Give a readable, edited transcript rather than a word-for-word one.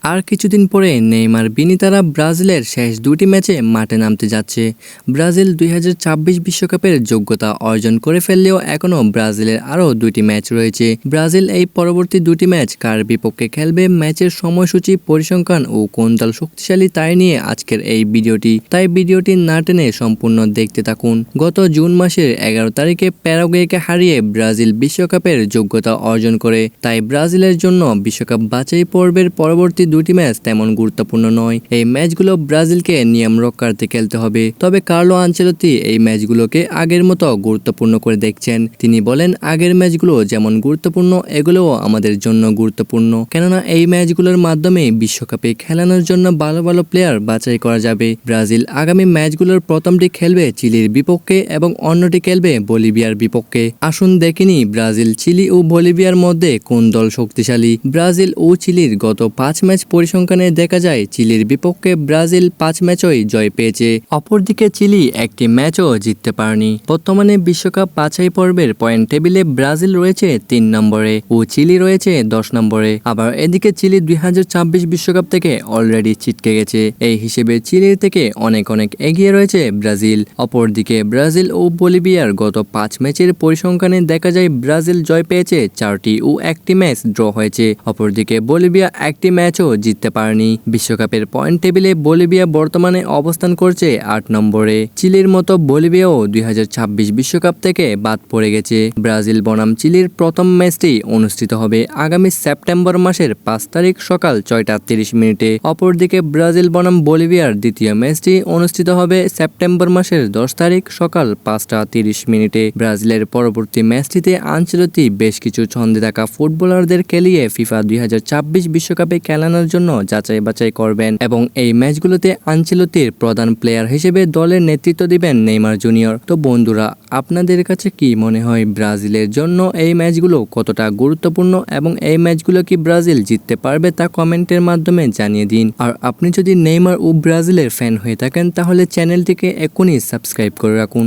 আর কিছুদিন পরে নেইমার বিনিতারা ব্রাজিলের শেষ দুটি ম্যাচে মাঠে নামতে যাচ্ছে। ব্রাজিল 2026 বিশ্বকাপের যোগ্যতা অর্জন করে ফেললেও এখনও ব্রাজিলের আরও দুটি ম্যাচ রয়েছে। ব্রাজিল এই পরবর্তী দুটি ম্যাচ কার বিপক্ষে খেলবে, ম্যাচের সময়সূচি, পরিসংখ্যান ও কোন দল শক্তিশালী তাই নিয়ে আজকের এই ভিডিওটি। তাই ভিডিওটি না টেনে সম্পূর্ণ দেখতে থাকুন। গত জুন মাসের 11 তারিখে প্যারাগুয়েকে হারিয়ে ব্রাজিল বিশ্বকাপের যোগ্যতা অর্জন করে। তাই ব্রাজিলের জন্য বিশ্বকাপ বাছাই পর্বের পরবর্তী দুটি ম্যাচ তেমন গুরুত্বপূর্ণ নয়। এই ম্যাচগুলো ব্রাজিলকে নিয়ম রক্ষার্থে খেলতে হবে। তবে কার্লো আনচেলত্তি এই ম্যাচগুলোকে আগের মতো গুরুত্বপূর্ণ করে দেখছেন। তিনি বলেন, আগের ম্যাচগুলো যেমন গুরুত্বপূর্ণ এগুলোও আমাদের জন্য গুরুত্বপূর্ণ, কেননা এই ম্যাচগুলোর মাধ্যমে বিশ্বকাপে খেলানোর জন্য ভালো ভালো প্লেয়ার বাছাই করা যাবে। ব্রাজিল আগামী ম্যাচগুলোর প্রথমটি খেলবে চিলির বিপক্ষে এবং অন্যটি খেলবে বলিভিয়ার বিপক্ষে। আসুন দেখিনি ব্রাজিল, চিলি ও বলিভিয়ার মধ্যে কোন দল শক্তিশালী। ব্রাজিল ও চিলির গত 5 ম্যাচ পরিসংখ্যানে দেখা যায় চিলির বিপক্ষে ব্রাজিল 5 ম্যাচই জয় পেয়েছে। অপরদিকে চিলি একটি ম্যাচও জিততে পারেনি। বর্তমানে বিশ্বকাপ বাছাই পর্বের পয়েন্ট টেবিলে ব্রাজিল রয়েছে 3 নম্বরে ও চিলি রয়েছে 10 নম্বরে। আবার এদিকে চিলি 2026 বিশ্বকাপ থেকে অলরেডি ছিটকে গেছে। এই হিসেবে চিলির থেকে অনেক এগিয়ে রয়েছে ব্রাজিল। অপরদিকে ব্রাজিল ও বলিভিয়ার গত 5 ম্যাচের পরিসংখ্যানে দেখা যায় ব্রাজিল জয় পেয়েছে 4টি ও একটি ম্যাচ ড্র হয়েছে। অপরদিকে বলিভিয়া একটি ম্যাচও জিততে পারেনি। বিশ্বকাপের পয়েন্ট টেবিলে বলিভিয়া বর্তমানে অবস্থান করছে 8 নম্বরে। চিলির মতো বলিভিয়াও 2026 বিশ্বকাপ থেকে বাদ পড়ে গেছে। ব্রাজিল বনাম চিলির প্রথম ম্যাচটি অনুষ্ঠিত হবে আগামী সেপ্টেম্বর মাসের 5 তারিখ সকাল 6টা 30 মিনিটে। অপরদিকে ব্রাজিল বনাম বলিভিয়ার দ্বিতীয় ম্যাচটি অনুষ্ঠিত হবে সেপ্টেম্বর মাসের 10 তারিখ সকাল 5টা 30 মিনিটে। ব্রাজিলের পরবর্তী ম্যাচটিতে আনচেলত্তি বেশ কিছু ছন্দে থাকা ফুটবলারদের খেলিয়ে ফিফা 2026 বিশ্বকাপে খেলানোর জন্য যাচাই বাছাই করবেন এবং এই ম্যাচগুলোতে আনচেলত্তির প্রধান প্লেয়ার হিসেবে দলের নেতৃত্ব দিবেন নেইমার জুনিয়র। তো বন্ধুরা, আপনাদের কাছে কি মনে হয় ব্রাজিলের জন্য এই ম্যাচগুলো কতটা গুরুত্বপূর্ণ এবং এই ম্যাচগুলো কি ব্রাজিল জিততে পারবে তা কমেন্টের মাধ্যমে জানিয়ে দিন। আর আপনি যদি নেইমার ও ব্রাজিলের ফ্যান হয়ে থাকেন তাহলে চ্যানেলটিকে এখনই সাবস্ক্রাইব করে রাখুন।